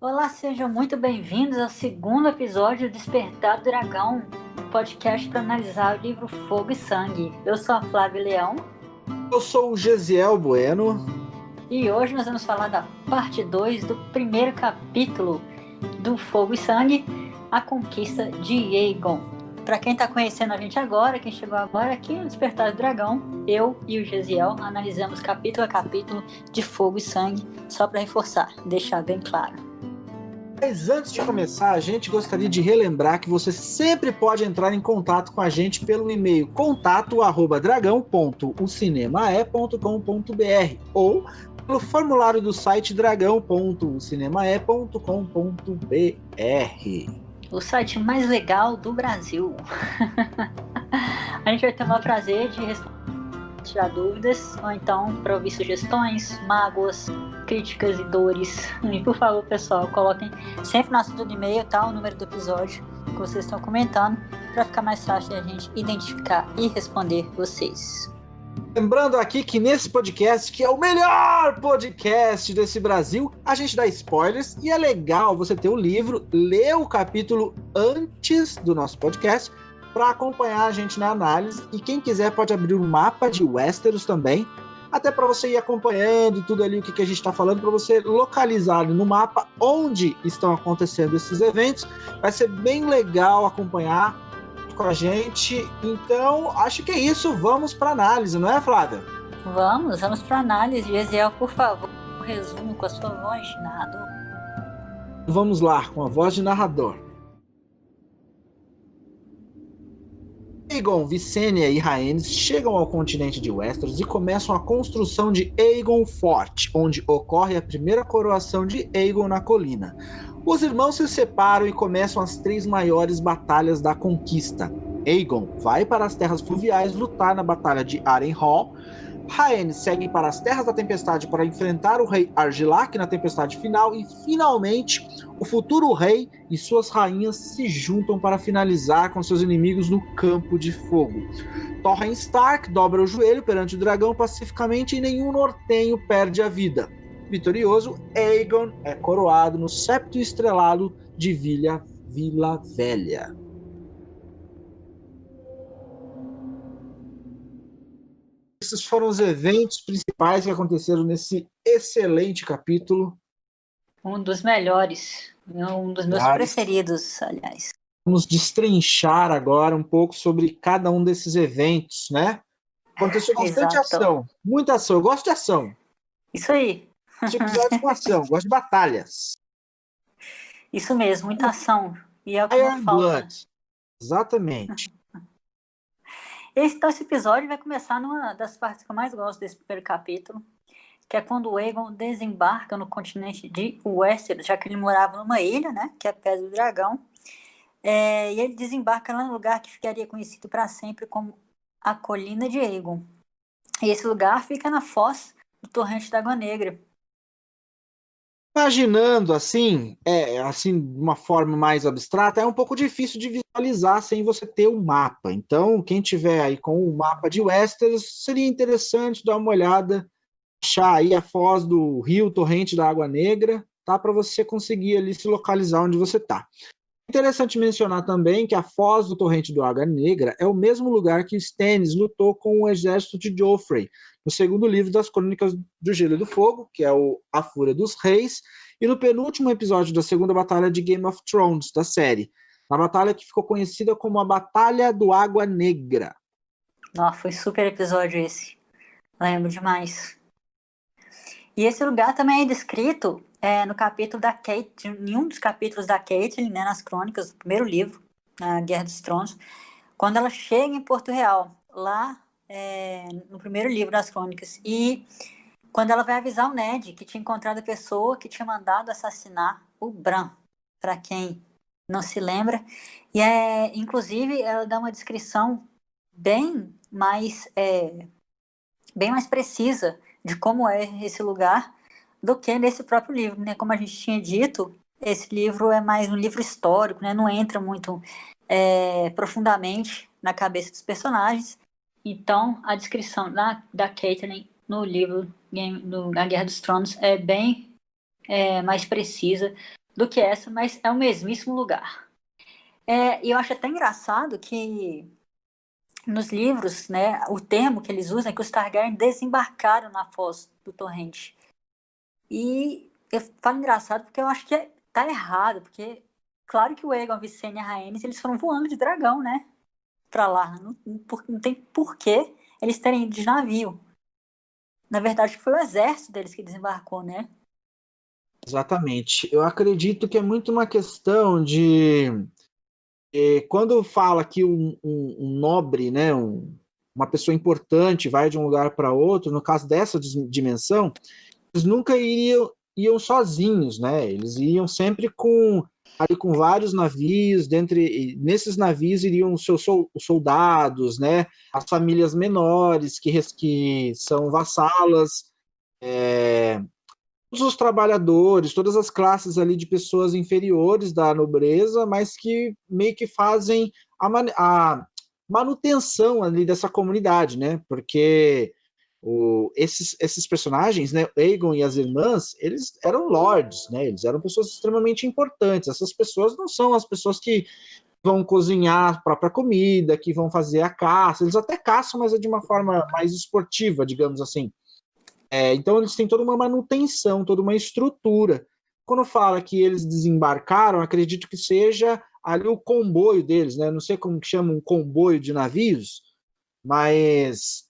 Olá, sejam muito bem-vindos ao segundo episódio do Despertar do Dragão, um podcast para analisar o livro Fogo e Sangue. Eu sou a Flávia Leão. Eu sou o Gesiel Bueno. E hoje nós vamos falar da parte 2 do primeiro capítulo do Fogo e Sangue, a conquista de Aegon. Para quem está conhecendo a gente agora, quem chegou agora aqui no Despertar do Dragão, eu e o Gesiel analisamos capítulo a capítulo de Fogo e Sangue, só para reforçar, deixar bem claro. Mas antes de começar, a gente gostaria de relembrar que você sempre pode entrar em contato com a gente pelo e-mail contato@dragão.ocinemae.com.br ou pelo formulário do site dragão.ocinemae.com.br. O site mais legal do Brasil. A gente vai ter o prazer de tirar dúvidas, ou então para ouvir sugestões, mágoas, críticas e dores. E por favor, pessoal, coloquem sempre no assunto do e-mail, tá? O número do episódio que vocês estão comentando, para ficar mais fácil a gente identificar e responder vocês. Lembrando aqui que nesse podcast, que é o melhor podcast desse Brasil, a gente dá spoilers e é legal você ter o livro, ler o capítulo antes do nosso podcast para acompanhar a gente na análise. E quem quiser pode abrir um mapa de Westeros também, até para você ir acompanhando tudo ali, o que a gente está falando, para você localizar no mapa onde estão acontecendo esses eventos. Vai ser bem legal acompanhar com a gente. Então, acho que é isso. Vamos para análise, não é, Flávia? Vamos para análise. Gesiel, por favor, um resumo com a sua voz de narrador. Vamos lá, com a voz de narrador. Aegon, Visenya e Rhaenys chegam ao continente de Westeros e começam a construção de Aegon Fort, onde ocorre a primeira coroação de Aegon na colina. Os irmãos se separam e começam as 3 maiores batalhas da conquista. Aegon vai para as terras fluviais lutar na batalha de Harrenhal. Rhaenys segue para as Terras da Tempestade para enfrentar o rei Argilac na tempestade final e, finalmente, o futuro rei e suas rainhas se juntam para finalizar com seus inimigos no Campo de Fogo. Torrhen Stark dobra o joelho perante o dragão pacificamente e nenhum nortenho perde a vida. Vitorioso, Aegon é coroado no septo estrelado de Vila Velha. Esses foram os eventos principais que aconteceram nesse excelente capítulo. Um dos melhores, um dos meus preferidos, aliás. Vamos destrinchar agora um pouco sobre cada um desses eventos, né? Aconteceu bastante ação, muita ação. Eu gosto de ação. Isso aí. Esse episódio com ação, gosto de batalhas. Isso mesmo, muita ação. E é o que não falta. Blood. Exatamente. Então, esse episódio vai começar numa das partes que eu mais gosto desse primeiro capítulo, que é quando o Aegon desembarca no continente de Westeros, já que ele morava numa ilha, né, que é a Pedra do Dragão, e ele desembarca lá no lugar que ficaria conhecido para sempre como a Colina de Aegon. E esse lugar fica na foz do Torrente da Água Negra. Imaginando assim, de uma forma mais abstrata, é um pouco difícil de visualizar sem você ter um mapa. Então, quem tiver aí com o mapa de Westeros, seria interessante dar uma olhada, achar aí a foz do rio Torrente da Água Negra, tá? Para você conseguir ali se localizar onde você está. Interessante mencionar também que a foz do Torrente da Água Negra é o mesmo lugar que Stannis lutou com o exército de Joffrey, no segundo livro das Crônicas do Gelo e do Fogo, que é A Fúria dos Reis, e no penúltimo episódio da segunda batalha de Game of Thrones, da série, na batalha que ficou conhecida como a Batalha do Água Negra. Nossa, foi super episódio esse. Lembro demais. E esse lugar também é descrito no capítulo da Cate, em um dos capítulos da Catelyn, né, nas crônicas do primeiro livro, na Guerra dos Tronos, quando ela chega em Porto Real, lá no primeiro livro das crônicas, e quando ela vai avisar o Ned que tinha encontrado a pessoa que tinha mandado assassinar o Bran, para quem não se lembra, e inclusive ela dá uma descrição bem mais precisa de como é esse lugar do que nesse próprio livro, né? Como a gente tinha dito, esse livro é mais um livro histórico, né? Não entra muito profundamente na cabeça dos personagens. Então, a descrição da Catelyn no livro A Guerra dos Tronos é bem mais precisa do que essa, mas é o mesmíssimo lugar. E eu acho até engraçado que nos livros, né, o termo que eles usam é que os Targaryen desembarcaram na foz do Torrente. E eu falo engraçado porque eu acho que tá errado, porque claro que o Aegon, a Visenya e a Rhaenys, eles foram voando de dragão, né, pra lá. Não tem porquê eles terem ido de navio. Na verdade, foi o exército deles que desembarcou, né? Exatamente. Eu acredito que é muito uma questão de quando fala que um nobre, né, uma pessoa importante vai de um lugar para outro, no caso dessa dimensão, eles nunca iam sozinhos, né? Eles iam sempre com vários navios, nesses navios iriam os seus soldados, né? As famílias menores que são vassalas, todos os trabalhadores, todas as classes ali de pessoas inferiores da nobreza, mas que meio que fazem a manutenção ali dessa comunidade, né? Porque esses personagens, né, Aegon e as irmãs, eles eram lords, né? Eles eram pessoas extremamente importantes. Essas pessoas não são as pessoas que vão cozinhar a própria comida, que vão fazer a caça. Eles até caçam, mas é de uma forma mais esportiva, digamos assim. Então eles têm toda uma manutenção, toda uma estrutura. Quando fala que eles desembarcaram, acredito que seja ali o comboio deles, né? Não sei como que chama um comboio de navios, mas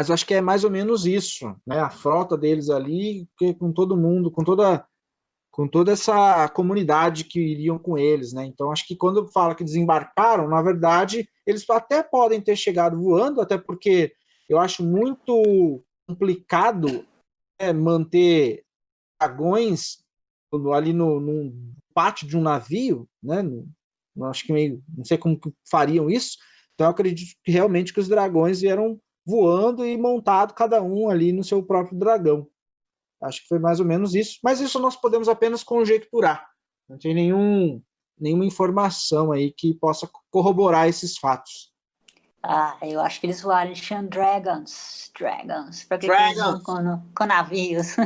acho que é mais ou menos isso, né? A frota deles ali, com todo mundo, com toda essa comunidade que iriam com eles, né? Então acho que quando fala que desembarcaram, na verdade, eles até podem ter chegado voando, até porque eu acho muito complicado manter dragões ali no pátio de um navio, né? Acho que meio, não sei como que fariam isso. Então eu acredito que realmente que os dragões vieram voando e montado cada um ali no seu próprio dragão. Acho que foi mais ou menos isso. Mas isso nós podemos apenas conjecturar. Não tem nenhuma informação aí que possa corroborar esses fatos. Eu acho que eles voaram, eles tinham dragons. Dragons. Pra que eles vão Dragons! com navios?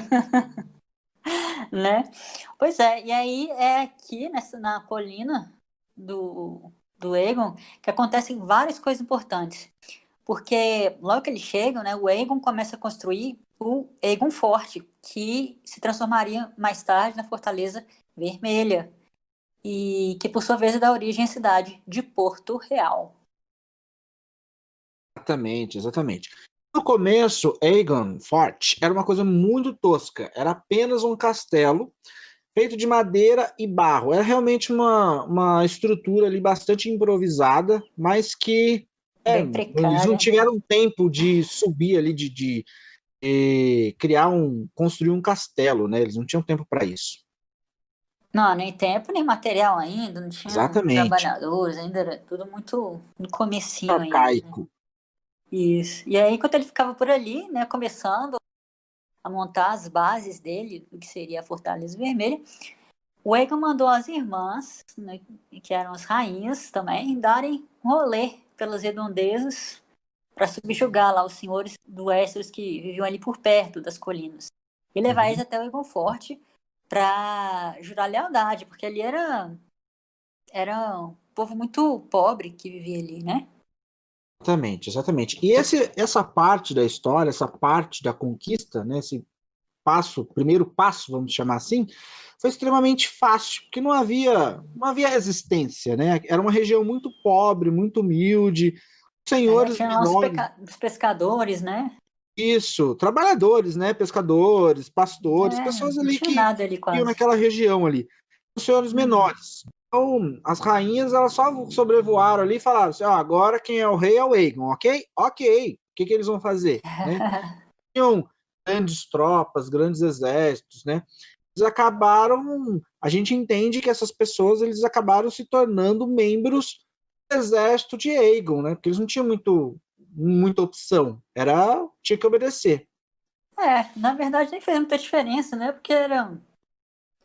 Né? Pois é, e aí é aqui na colina do Aegon que acontecem várias coisas importantes. Porque logo que eles chegam, né, o Aegon começa a construir o Aegon Forte, que se transformaria mais tarde na Fortaleza Vermelha, e que por sua vez dá origem à cidade de Porto Real. Exatamente, exatamente. No começo, Aegon Forte era uma coisa muito tosca. Era apenas um castelo feito de madeira e barro. Era realmente uma estrutura ali bastante improvisada, mas que Bem eles não precária. tiveram tempo de subir ali, de construir um castelo, né? Eles não tinham tempo para isso. Não, nem tempo, nem material ainda, não tinha Exatamente. trabalhadores, ainda era tudo muito no comecinho ainda, né? Arcaico. Isso. E aí, enquanto ele ficava por ali, né, começando a montar as bases dele, do que seria a Fortaleza Vermelha, o Aegon mandou as irmãs, né, que eram as rainhas também, darem um rolê pelas redondezas para subjugar lá os senhores do Westeros que viviam ali por perto das colinas. E levar eles até o Aegon Forte para jurar lealdade, porque ali era um povo muito pobre que vivia ali, né? Exatamente, exatamente. E essa parte da história, essa parte da conquista, né, esse primeiro passo, vamos chamar assim, foi extremamente fácil, porque não havia resistência, né? Era uma região muito pobre, muito humilde, Aí senhores tinha lá menores, os pescadores, né? isso, trabalhadores, né? Pescadores, pastores, pessoas Não ali tinha que nada ali iam quase. naquela região ali, os senhores menores. Então, as rainhas, elas só sobrevoaram ali e falaram assim, agora quem é o rei é o Aegon, ok? Ok. O que eles vão fazer, né? Tinham grandes tropas, grandes exércitos, né? A gente entende que essas pessoas, eles acabaram se tornando membros do exército de Aegon, né? Porque eles não tinham muita opção, tinha que obedecer. Na verdade nem fez muita diferença, né? Porque eram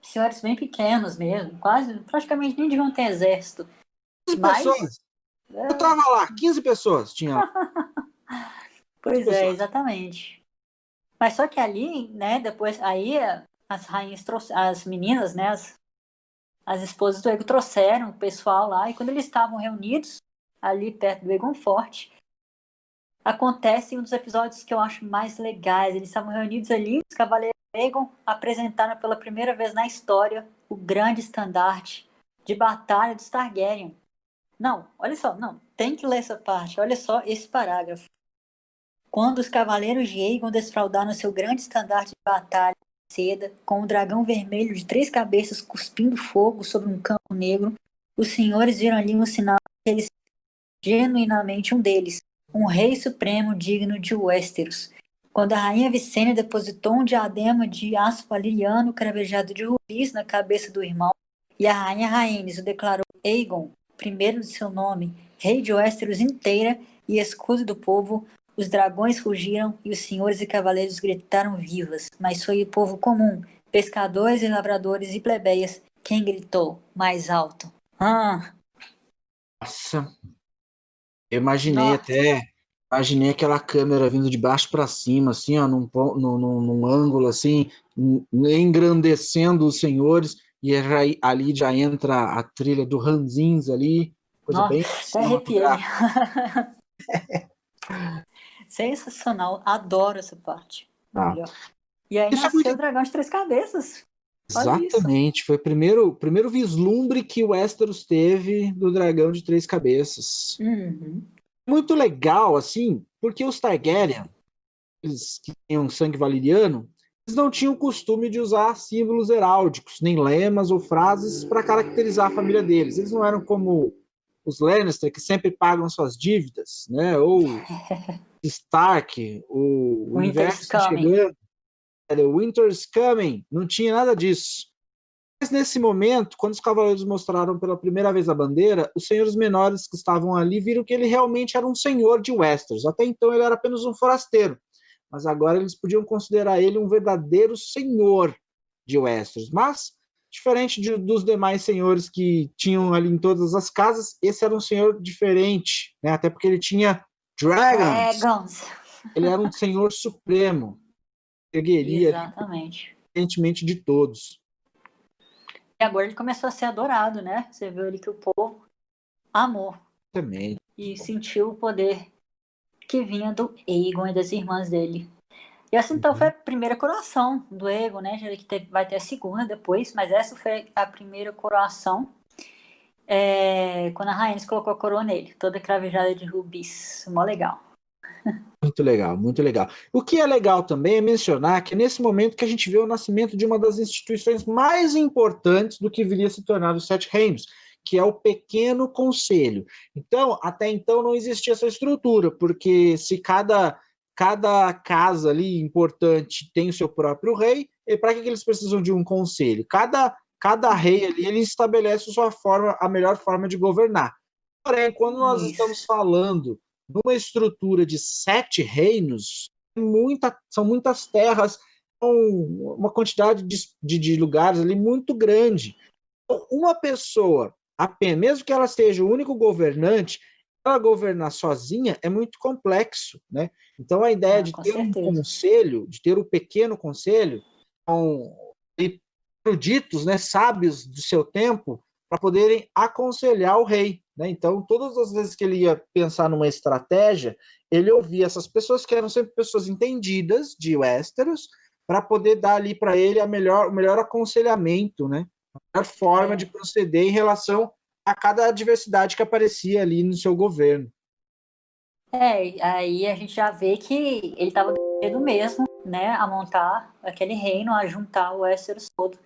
senhores bem pequenos mesmo, quase, praticamente nem deviam ter exército. 15 Mas, pessoas, eu tava lá, 15 pessoas, tinha lá, 15 pois é, pessoas. exatamente. Mas só que ali, né, depois, aí as rainhas as meninas, né, as esposas do Aegon trouxeram o pessoal lá, e quando eles estavam reunidos ali perto do Aegon Forte, acontece um dos episódios que eu acho mais legais. Eles estavam reunidos ali, os Cavaleiros Aegon apresentaram pela primeira vez na história o grande estandarte de batalha dos Targaryen. Não, olha só, não, tem que ler essa parte, olha só esse parágrafo. Quando os Cavaleiros de Aegon desfraldaram seu grande estandarte de batalha de seda, com um dragão vermelho de 3 cabeças cuspindo fogo sobre um campo negro, os senhores viram ali um sinal que eles genuinamente um deles, um rei supremo digno de Westeros. Quando a rainha Visenya depositou um diadema de aço valeriano cravejado de rubis na cabeça do irmão, e a rainha Rhaenys o declarou Aegon, primeiro de seu nome, rei de Westeros inteira e escudo do povo, os dragões rugiram e os senhores e cavaleiros gritaram vivas, mas foi o povo comum, pescadores e lavradores e plebeias, quem gritou mais alto. Nossa, Nossa, imaginei aquela câmera vindo de baixo para cima, assim, ó, num ângulo assim, engrandecendo os senhores, e ali já entra a trilha do Ranzins ali, coisa nossa, bem até arrepiei. cinematográfica. Sensacional, adoro essa parte. Tá? Olha. E aí Isso é muito nasceu o dragão de 3 cabeças. Olha isso. exatamente, foi o primeiro vislumbre que o Westeros teve do dragão de 3 cabeças. Uhum. Muito legal, assim, porque os Targaryen, eles que tinham sangue valeriano, eles não tinham o costume de usar símbolos heráldicos, nem lemas ou frases para caracterizar a família deles. Eles não eram como os Lannister, que sempre pagam suas dívidas, né? Ou Stark, o inverno Winter's está coming. chegando, the winter's coming, não tinha nada disso. Mas nesse momento, quando os cavaleiros mostraram pela primeira vez a bandeira, os senhores menores que estavam ali viram que ele realmente era um senhor de Westeros. Até então ele era apenas um forasteiro, mas agora eles podiam considerar ele um verdadeiro senhor de Westeros. Mas, diferente dos demais senhores que tinham ali em todas as casas, esse era um senhor diferente, né? Até porque ele tinha dragons. Dragons. Ele era um senhor supremo, ergueria ali, Exatamente. independentemente de todos. E agora ele começou a ser adorado, né? Você viu ali que o povo amou Também. e sentiu o poder que vinha do Aegon e das irmãs dele. E essa então foi a primeira coroação do Aegon, né? Já que vai ter a segunda depois, mas essa foi a primeira coroação. Quando a Rhaenys colocou a coroa nele, toda cravejada de rubis. Mó legal. Muito legal, muito legal. O que é legal também é mencionar que é nesse momento que a gente vê o nascimento de uma das instituições mais importantes do que viria a se tornar os Sete Reinos, que é o Pequeno Conselho. Então, até então não existia essa estrutura, porque se cada casa ali importante tem o seu próprio rei, e para que eles precisam de um conselho? Cada rei ali ele estabelece a sua forma, a melhor forma de governar. Porém, quando nós estamos Isso. falando numa estrutura de 7 reinos, são muitas terras, uma quantidade de lugares ali muito grande. Então, uma pessoa, apenas, mesmo que ela seja o único governante, ela governar sozinha é muito complexo, né? Então a ideia Ah, de com ter um certeza. conselho, de ter um pequeno conselho, com eruditos, né, sábios do seu tempo, para poderem aconselhar o rei. Né? Então, todas as vezes que ele ia pensar numa estratégia, ele ouvia essas pessoas que eram sempre pessoas entendidas de Westeros, para poder dar ali para ele o melhor aconselhamento, né? A melhor forma de É, proceder em relação a cada adversidade que aparecia ali no seu governo. aí a gente já vê que ele estava decidido mesmo, né, a montar aquele reino, a juntar o Westeros todo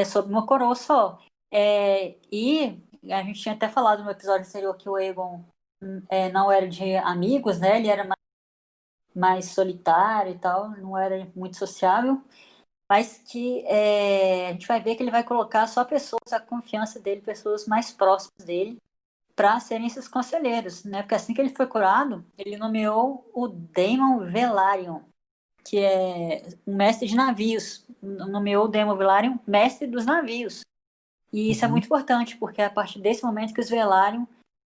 sob uma coroa só. E a gente tinha até falado no episódio anterior que o Aegon não era de amigos, né? Ele era mais solitário e tal, não era muito sociável, mas que a gente vai ver que ele vai colocar só pessoas da confiança dele, pessoas mais próximas dele, para serem esses conselheiros, né? Porque assim que ele foi curado, ele nomeou o Daemon Velaryon, que é um mestre de navios, nomeou o Daemon Velaryon mestre dos navios. E isso é Uhum. muito importante, porque é a partir desse momento que os Velaryon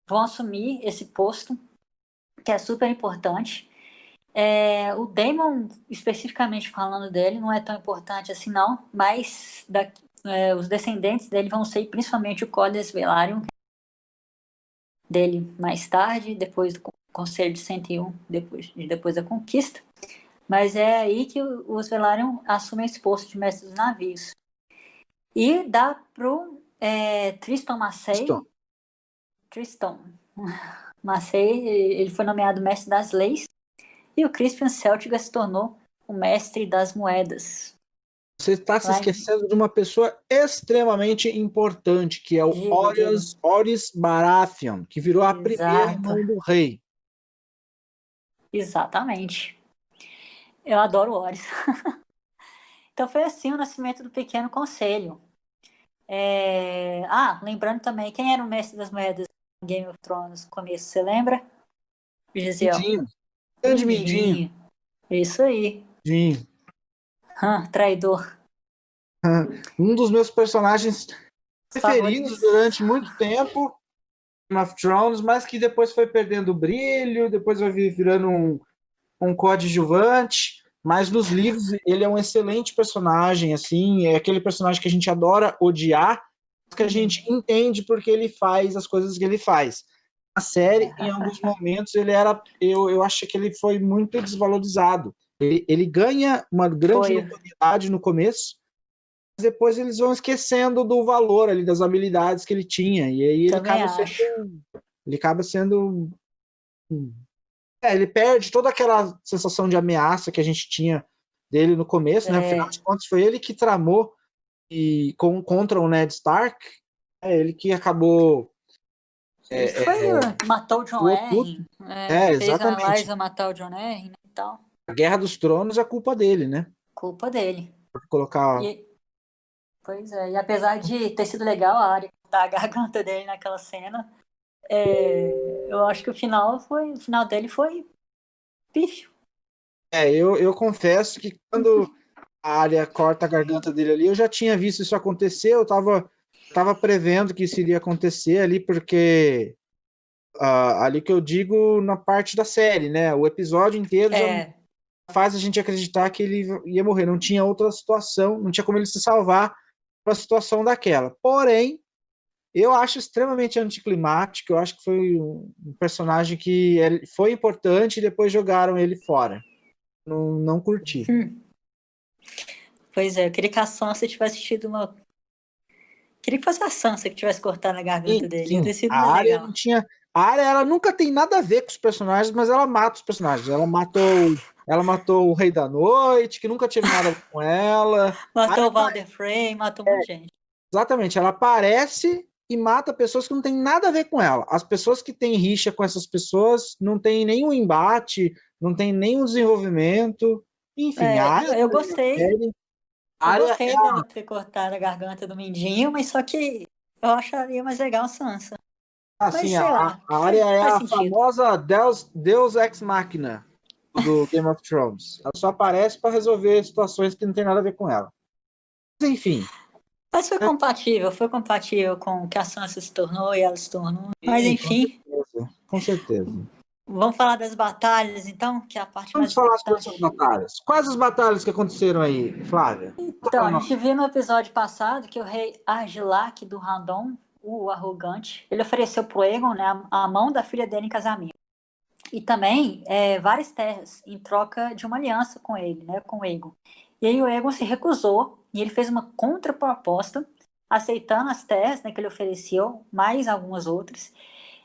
vão assumir esse posto, que é super importante. O Daemon, especificamente falando dele, não é tão importante assim, não. Mas os descendentes dele vão ser principalmente o Corlys Velaryon, dele mais tarde, depois do Conselho de 101, depois da conquista. Mas é aí que os Velaryon assumem esse posto de mestre dos navios. E dá pro Tristan Massey, ele foi nomeado mestre das leis, e o Crispian Celtiga se tornou o mestre das moedas. Você está se esquecendo de uma pessoa extremamente importante, que é o Orys Baratheon, que virou a primeira mão do rei. Exatamente. Eu adoro o Orys. Então foi assim o nascimento do Pequeno Conselho. Lembrando também, quem era o mestre das moedas em Game of Thrones no começo, você lembra? Gisele. Mindinho. Grande Mindinho. Isso aí. Mindinho. Traidor. Um dos meus personagens preferidos durante muito tempo, Game of Thrones, mas que depois foi perdendo brilho, depois vai virando um coadjuvante. Mas nos livros ele é um excelente personagem, assim, é aquele personagem que a gente adora odiar, que a gente entende porque ele faz as coisas que ele faz. Na série, em alguns momentos, eu acho que ele foi muito desvalorizado. Ele ganha uma grande notoriedade no começo, mas depois eles vão esquecendo do valor ali, das habilidades que ele tinha, e aí ele acaba sendo ele perde toda aquela sensação de ameaça que a gente tinha dele no começo, né? Afinal de contas, foi ele que tramou contra o Ned Stark, ele que acabou. Matou o Jon Arryn. Fez a Lysa matar o Jon Arryn e tal. A Guerra dos Tronos é culpa dele, né? Culpa dele. Por colocar. Pois é, e apesar de ter sido legal a Arya cortar a garganta dele naquela cena, eu acho que o final dele foi pífio. Eu confesso que quando a Arya corta a garganta dele ali, eu já tinha visto isso acontecer, eu tava prevendo que isso iria acontecer ali, porque ali que eu digo na parte da série, né? O episódio inteiro já faz a gente acreditar que ele ia morrer, não tinha outra situação, não tinha como ele se salvar para a situação daquela. Porém, eu acho extremamente anticlimático, eu acho que foi um personagem que foi importante e depois jogaram ele fora. Não curti. Pois é, eu queria que a Sansa tivesse tido uma... Queria que fosse a Sansa que tivesse cortado a garganta dele. Ia ter sido a Arya não tinha... A Arya, ela nunca tem nada a ver com os personagens, mas ela mata os personagens. Ela matou o Rei da Noite, que nunca teve nada a ver com ela. Matou o Walder Frey, matou muita gente. Exatamente, ela aparece e mata pessoas que não tem nada a ver com ela. As pessoas que têm rixa com essas pessoas não tem nenhum embate, não tem nenhum desenvolvimento. Enfim, eu gostei. Eu gostei dela ter cortado a garganta do Mindinho, mas só que eu acharia mais legal a Sansa. Assim, a Arya é a famosa Deus Ex Machina do Game of Thrones. Ela só aparece para resolver situações que não tem nada a ver com ela. Mas, enfim. Mas foi compatível com o que a Sansa se tornou e ela se tornou. Mas enfim. Com certeza. Vamos falar das batalhas, então, que é a parte mais importante. Vamos falar sobre essas batalhas. Quais as batalhas que aconteceram aí, Flávia? Então, a gente viu no episódio passado que o rei Argilac do Randon, o arrogante, ele ofereceu pro Aegon, né, a mão da filha dele em casamento. E também várias terras em troca de uma aliança com ele, né, com o Aegon. E aí o Aegon se recusou e ele fez uma contraproposta, aceitando as terras, né, que ele ofereceu, mais algumas outras.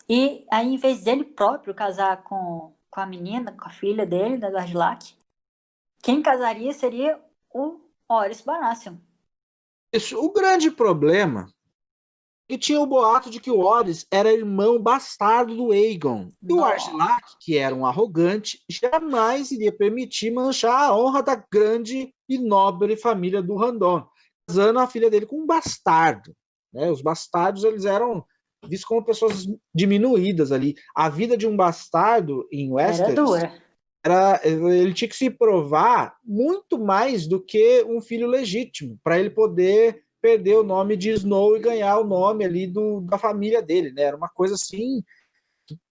E aí, em vez dele próprio casar com a menina, com a filha dele, da Argilac, quem casaria seria o Orys Baratheon. Isso, o grande problema é que tinha o boato de que o Orys era irmão bastardo do Aegon. E o Argilac, que era um arrogante, jamais iria permitir manchar a honra da grande e nobre família do Randon, casando a filha dele com um bastardo. Né? Os bastardos, eles eram vistos como pessoas diminuídas ali. A vida de um bastardo em Westeros ele tinha que se provar muito mais do que um filho legítimo, para ele poder perder o nome de Snow e ganhar o nome ali da família dele, né? Era uma coisa assim.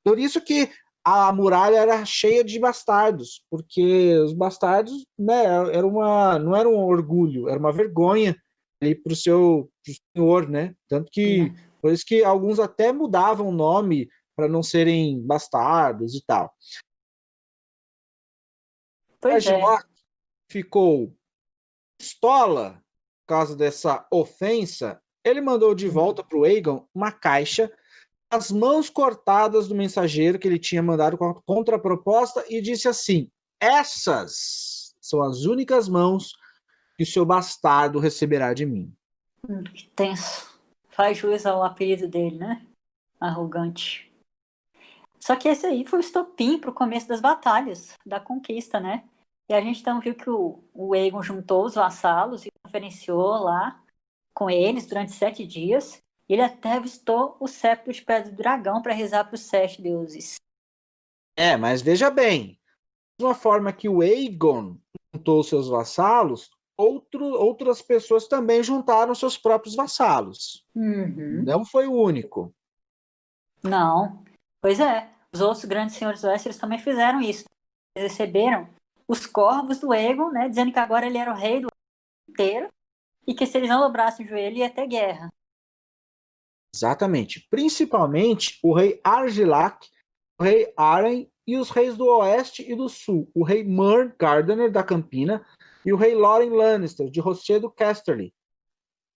Por isso que a muralha era cheia de bastardos, porque os bastardos, né, não era um orgulho, era uma vergonha ali para o seu pro senhor, né? Tanto que por isso que alguns até mudavam o nome para não serem bastardos e tal. Pois é. Agilok ficou pistola por causa dessa ofensa. Ele mandou de volta para o Aegon uma caixa, as mãos cortadas do mensageiro que ele tinha mandado com a contraproposta e disse assim: essas são as únicas mãos que o seu bastardo receberá de mim. Que tenso. Faz jus ao apelido dele, né? Arrogante. Só que esse aí foi o estopim pro começo das batalhas, da conquista, né? E a gente então viu que o Aegon juntou os vassalos e conferenciou lá com eles durante 7 dias. E ele até avistou o cetro de pedra do dragão para rezar para os 7 deuses. Mas veja bem, de uma forma que o Aegon juntou seus vassalos, outras pessoas também juntaram seus próprios vassalos. Não foi o único. Não. Pois é. Os outros grandes senhores do Westeros também fizeram isso. Eles receberam os corvos do Aegon, né, dizendo que agora ele era o rei do inteiro e que se eles não dobrassem o joelho ia ter guerra. Exatamente. Principalmente o rei Argilac, o rei Arryn e os reis do Oeste e do Sul. O rei Mern Gardener da Campina e o rei Loren Lannister de Rochedo Casterly.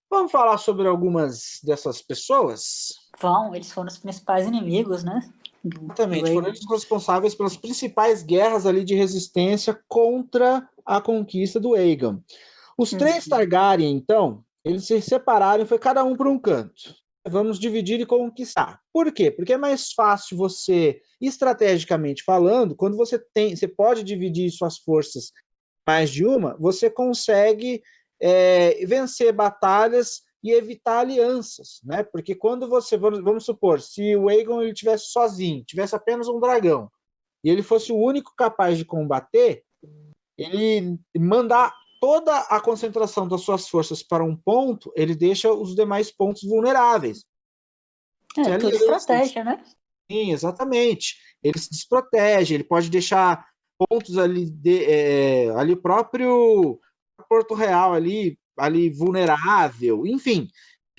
Vamos falar sobre algumas dessas pessoas? Eles foram os principais inimigos, né? Exatamente, foram eles responsáveis pelas principais guerras ali de resistência contra a conquista do Aegon. Os 3 Targaryen, então, eles se separaram e foi cada um para um canto. Vamos dividir e conquistar. Por quê? Porque é mais fácil você, estrategicamente falando, quando você pode dividir suas forças mais de uma, você consegue vencer batalhas e evitar alianças, né? Porque quando você, vamos supor, se o Aegon ele tivesse sozinho, tivesse apenas um dragão, e ele fosse o único capaz de combater, ele mandar toda a concentração das suas forças para um ponto, ele deixa os demais pontos vulneráveis. Tudo estratégia, né? Sim, exatamente. Ele se desprotege, ele pode deixar pontos ali, ali próprio Porto Real ali vulnerável, enfim.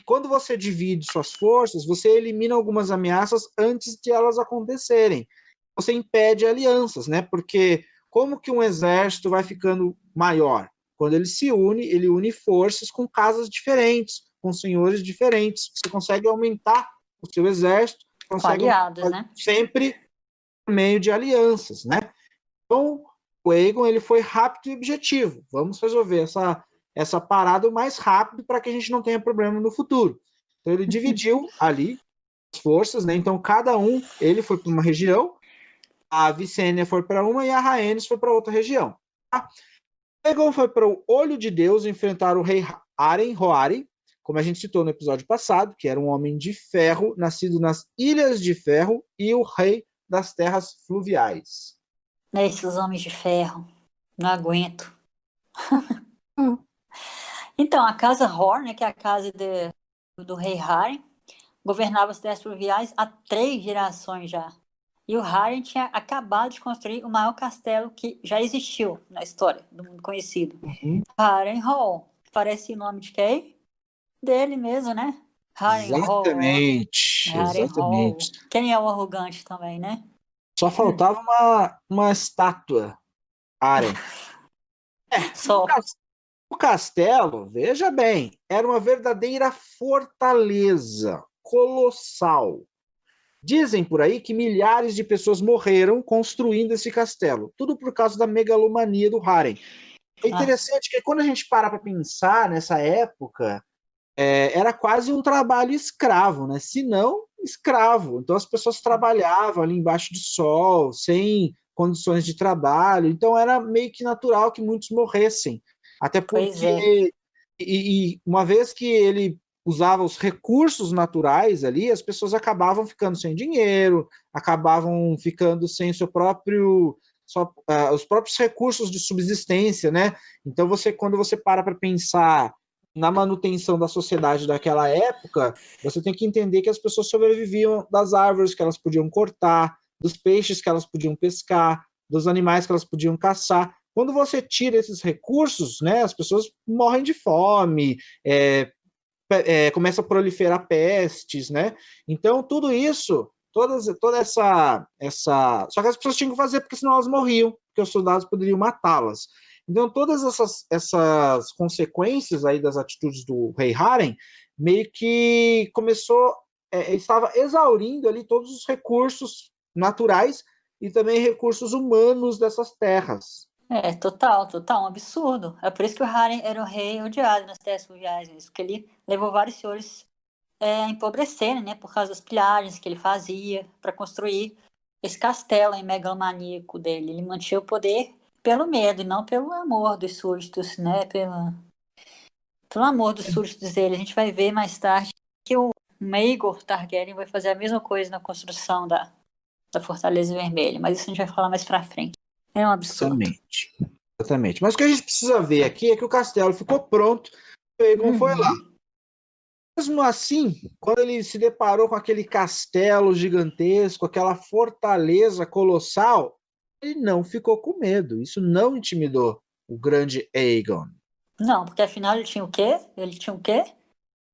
Quando você divide suas forças, você elimina algumas ameaças antes de elas acontecerem. Você impede alianças, né? Porque como que um exército vai ficando maior? Quando ele se une, ele une forças com casas diferentes, com senhores diferentes. Você consegue aumentar o seu exército, consegue aliados, né? Sempre por meio de alianças, né? Então, o Aegon ele foi rápido e objetivo. Vamos resolver essa parada o mais rápido para que a gente não tenha problema no futuro. Então, ele dividiu ali as forças, né? Então, cada um, ele foi para uma região, a Visenya foi para uma e a Rhaenys foi para outra região. Tá? O Aegon foi para o Olho de Deus enfrentar o rei Arryn Hoari, como a gente citou no episódio passado, que era um homem de ferro, nascido nas Ilhas de Ferro e o rei das terras fluviais. Esses homens de ferro. Não aguento. Então, a casa Horn, que é a casa do rei Harry, governava as terras fluviais há 3 gerações já. E o Harry tinha acabado de construir o maior castelo que já existiu na história do mundo conhecido. Harrenhal. Parece o nome de quem? Dele mesmo, né? Harrenhal. Exatamente. Quem é o arrogante também, né? Só faltava uma estátua. Arryn. Só. O castelo, veja bem, era uma verdadeira fortaleza colossal. Dizem por aí que milhares de pessoas morreram construindo esse castelo, tudo por causa da megalomania do Harren. É interessante que quando a gente para pensar nessa época, era quase um trabalho escravo, né? Se não, escravo. Então as pessoas trabalhavam ali embaixo de sol, sem condições de trabalho. Então era meio que natural que muitos morressem. Até porque, e uma vez que ele usava os recursos naturais ali, as pessoas acabavam ficando sem dinheiro, acabavam ficando sem os próprios recursos de subsistência, né? Então quando você para pensar na manutenção da sociedade daquela época, você tem que entender que as pessoas sobreviviam das árvores que elas podiam cortar, dos peixes que elas podiam pescar, dos animais que elas podiam caçar. Quando você tira esses recursos, né, as pessoas morrem de fome, começa a proliferar pestes, né? Então, tudo isso, toda essa. Só que as pessoas tinham que fazer, porque senão elas morriam, porque os soldados poderiam matá-las. Então, todas essas consequências aí das atitudes do rei Haren, meio que começou, estava exaurindo ali todos os recursos naturais e também recursos humanos dessas terras. Total, total, um absurdo. É por isso que o Haren era o rei odiado nas terras fluviais, porque ele levou vários senhores a empobrecerem, né, por causa das pilhagens que ele fazia para construir esse castelo megalomaníaco dele. Ele mantinha o poder pelo medo e não pelo amor dos súditos, né, pelo amor dos súditos dele. A gente vai ver mais tarde que o Maegor Targaryen vai fazer a mesma coisa na construção da Fortaleza Vermelha, mas isso a gente vai falar mais pra frente. É um absurdo. Exatamente. Exatamente. Mas o que a gente precisa ver aqui é que o castelo ficou pronto, o Aegon foi lá. Mesmo assim, quando ele se deparou com aquele castelo gigantesco, aquela fortaleza colossal, ele não ficou com medo. Isso não intimidou o grande Aegon. Não, porque afinal ele tinha o quê? Ele tinha o quê?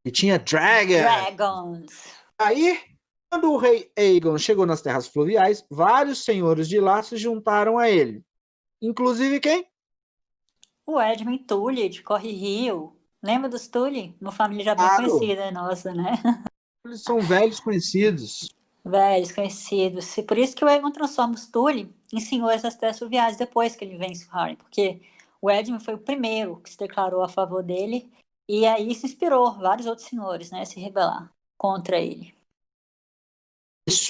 E tinha Dragon. Dragons. Aí, quando o rei Aegon chegou nas terras fluviais, vários senhores de lá se juntaram a ele. Inclusive quem? O Edmund Tully, de Corre Rio. Lembra dos Tully? Uma família já bem Claro, conhecida, nossa, né? eles são velhos conhecidos. Velhos, conhecidos. E por isso que o Aegon transforma os Tully em senhores das terras fluviais depois que ele vence o Harry. Porque o Edmund foi o primeiro que se declarou a favor dele. E aí isso inspirou vários outros senhores, né? A se rebelar contra ele.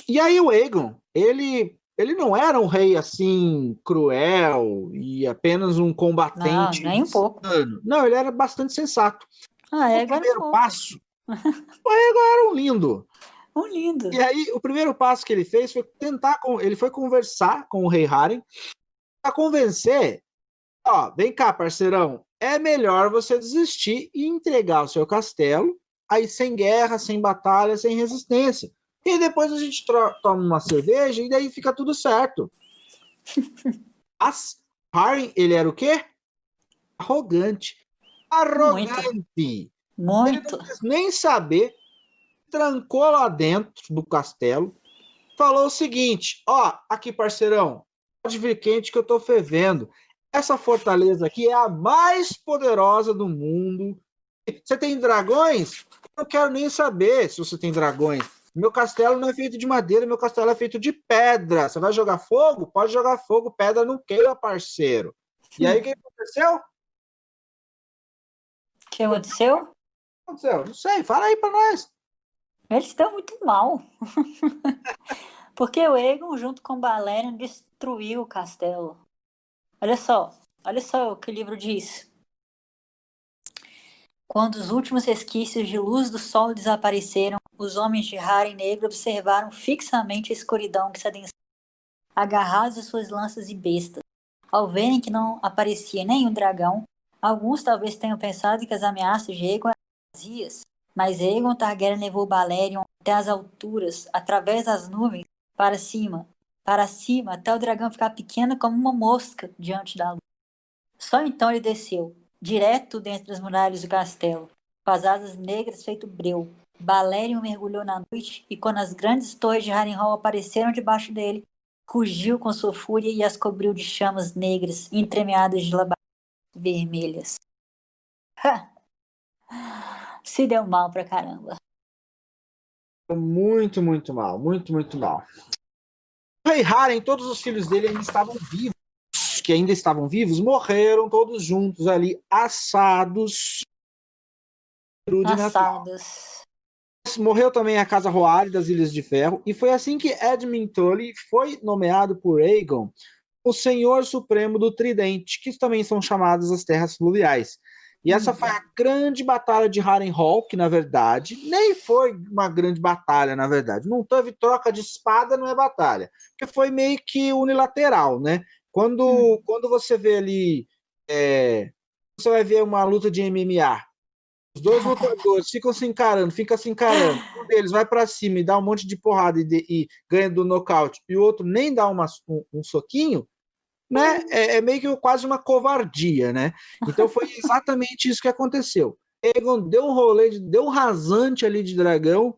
E aí o Aegon, ele não era um rei assim cruel e apenas um Não, combatente nem um pouco. insano. Não, ele era bastante sensato. Ah, O Aegon era primeiro fofo. passo, o Aegon era um lindo. Um lindo. E aí o primeiro passo que ele fez foi ele foi conversar com o rei Haren para convencer, ó, vem cá, parceirão, é melhor você desistir e entregar o seu castelo, aí sem guerra, sem batalha, sem resistência. E depois a gente toma uma cerveja e daí fica tudo certo. Mas Harry, ele era o quê? Arrogante. Muito. Arrogante. Ele não Muito. quis nem saber, trancou lá dentro do castelo, falou o seguinte, ó, aqui parceirão, pode vir quente que eu tô fervendo. Essa fortaleza aqui é a mais poderosa do mundo. Você tem dragões? Não quero nem saber se você tem dragões. Meu castelo não é feito de madeira, meu castelo é feito de pedra. Você vai jogar fogo? Pode jogar fogo, pedra não queima, parceiro. E aí o que aconteceu? O que aconteceu? que aconteceu? Não sei, fala aí pra nós. Eles estão muito mal. Porque o Aegon, junto com Balerion, destruiu o castelo. Olha só o que o livro diz. Quando os últimos resquícios de luz do sol desapareceram, os homens de Harem Negro observaram fixamente a escuridão que se adensava, agarrados às suas lanças e bestas. Ao verem que não aparecia nenhum dragão, alguns talvez tenham pensado que as ameaças de Aegon eram vazias, mas Aegon Targaryen levou Balerion até as alturas, através das nuvens, para cima, até o dragão ficar pequeno como uma mosca diante da luz. Só então ele desceu, direto dentro das muralhas do castelo, com as asas negras feito breu. Balerion mergulhou na noite e quando as grandes torres de Harrenhal apareceram debaixo dele, rugiu com sua fúria e as cobriu de chamas negras, entremeadas de labaredas vermelhas. Se deu mal pra caramba. Muito, muito mal, muito, muito mal. O rei Haren, todos os filhos dele ainda estavam vivos, que ainda estavam vivos, morreram todos juntos ali, assados de Natal. Assados. Morreu também a Casa Roari das Ilhas de Ferro, e foi assim que Edmund Tully foi nomeado por Aegon o Senhor Supremo do Tridente, que também são chamadas as Terras Fluviais. E essa foi a grande batalha de Harrenhal, que na verdade nem foi uma grande batalha, na verdade. Não teve troca de espada, não é batalha. Porque foi meio que unilateral, né? Quando você vê ali, você vai ver uma luta de MMA. Os dois lutadores ficam se encarando. Um deles vai para cima e dá um monte de porrada e ganha do nocaute, e o outro nem dá um soquinho, né? É meio que quase uma covardia, né? Então foi exatamente isso que aconteceu. Egon deu um rolê, deu um rasante ali de dragão,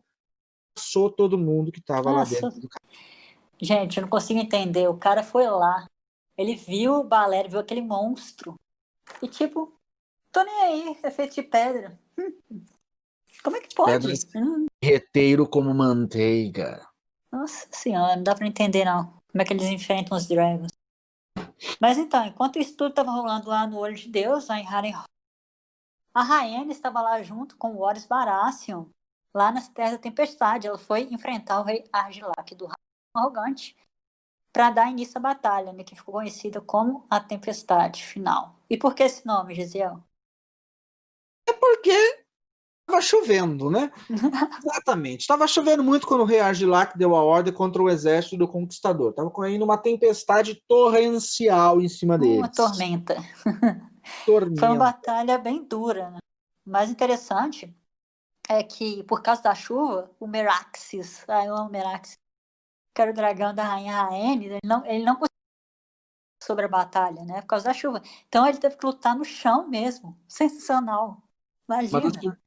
passou todo mundo que estava lá Nossa, dentro do carro. gente, eu não consigo entender. O cara foi lá, ele viu o Balé, viu aquele monstro. E tipo, tô nem aí, é feito de pedra. Como é que pode? Pedras derreteram como manteiga. Nossa senhora, não dá pra entender não. Como é que eles enfrentam os dragons. Mas então, enquanto isso tudo tava rolando lá no Olho de Deus, lá em Harrenhal, a Rhaenys estava lá junto com o Varys Baratheon, lá nas Terras da Tempestade. Ela foi enfrentar o rei Argilac do Arrogante para dar início à batalha, né, que ficou conhecida como a Tempestade Final. E por que esse nome, Gisele? É porque estava chovendo, né? Exatamente. Estava chovendo muito quando o rei Argilac deu a ordem contra o exército do Conquistador. Estava caindo uma tempestade torrencial em cima Uma deles. tormenta. Foi uma Tormenta. batalha bem dura, né? O mais interessante é que, por causa da chuva, o Meraxes, eu amo Meraxes, que era o dragão da rainha Rhaenys, ele não conseguiu sobre a batalha, né? Por causa da chuva. Então ele teve que lutar no chão mesmo. Sensacional. Mas Imagina.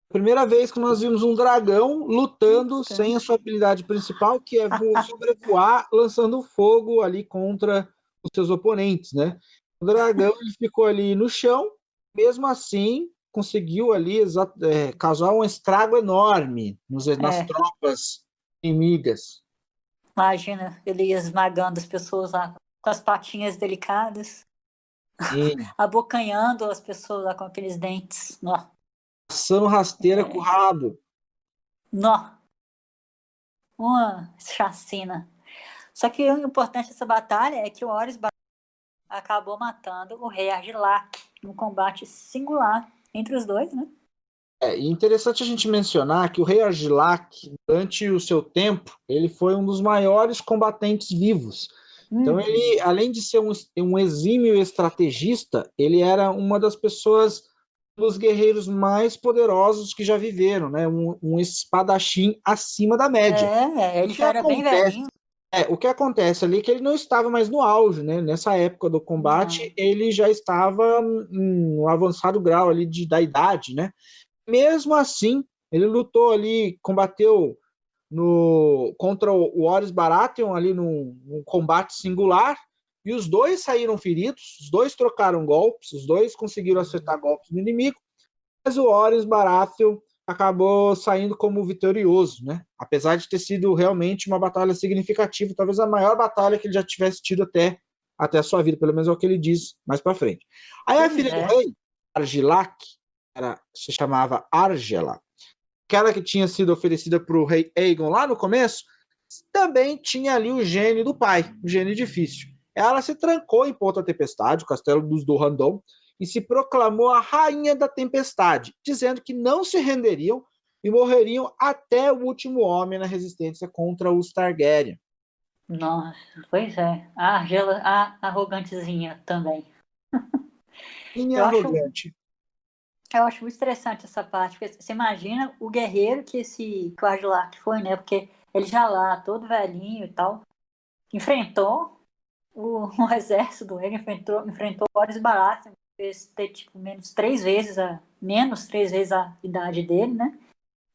primeira vez que nós vimos um dragão lutando sem a sua habilidade principal, que é sobrevoar, lançando fogo ali contra os seus oponentes, né? O dragão ele ficou ali no chão, mesmo assim conseguiu ali causar um estrago enorme nas tropas inimigas. Imagina ele esmagando as pessoas lá com as patinhas delicadas, Sim. abocanhando as pessoas lá com aqueles dentes. Nó. Passando rasteira com o rabo. Nó. Uma chacina. Só que o importante dessa batalha é que o Horus acabou matando o rei Argilac num combate singular entre os dois, né? É interessante a gente mencionar que o rei Argilac, durante o seu tempo, ele foi um dos maiores combatentes vivos. Então, ele, além de ser um exímio estrategista, ele era uma das pessoas, dos guerreiros mais poderosos que já viveram, né? Um espadachim acima da média. Ele O que já era bem acontece? velhinho. O que acontece ali é que ele não estava mais no auge, né? Nessa época do combate, Não. ele já estava em um avançado grau ali da idade, né? Mesmo assim, ele lutou ali, combateu contra o Horus Baratheon ali num combate singular, e os dois saíram feridos, os dois trocaram golpes, os dois conseguiram acertar golpes no inimigo, mas o Horus Baratheon acabou saindo como vitorioso, né? Apesar de ter sido realmente uma batalha significativa, talvez a maior batalha que ele já tivesse tido até a sua vida, pelo menos é o que ele diz mais para frente. Aí a Pois filha do é. rei, Argilac, se chamava Argela, aquela que tinha sido oferecida para o rei Aegon lá no começo, também tinha ali o gênio do pai, o gênio difícil. Ela se trancou em Ponta Tempestade, o castelo dos Durrandon, e se proclamou a rainha da tempestade, dizendo que não se renderiam e morreriam até o último homem na resistência contra os Targaryen. Nossa, pois é. A Argela, a arrogantezinha também. E Eu acho, arrogante. eu acho muito interessante essa parte, porque você imagina o guerreiro que o Argilac foi, né? Porque ele já lá, todo velhinho e tal, enfrentou o exército do rei, enfrentou Horus Baratheon, fez ter tipo menos três vezes a idade dele, né?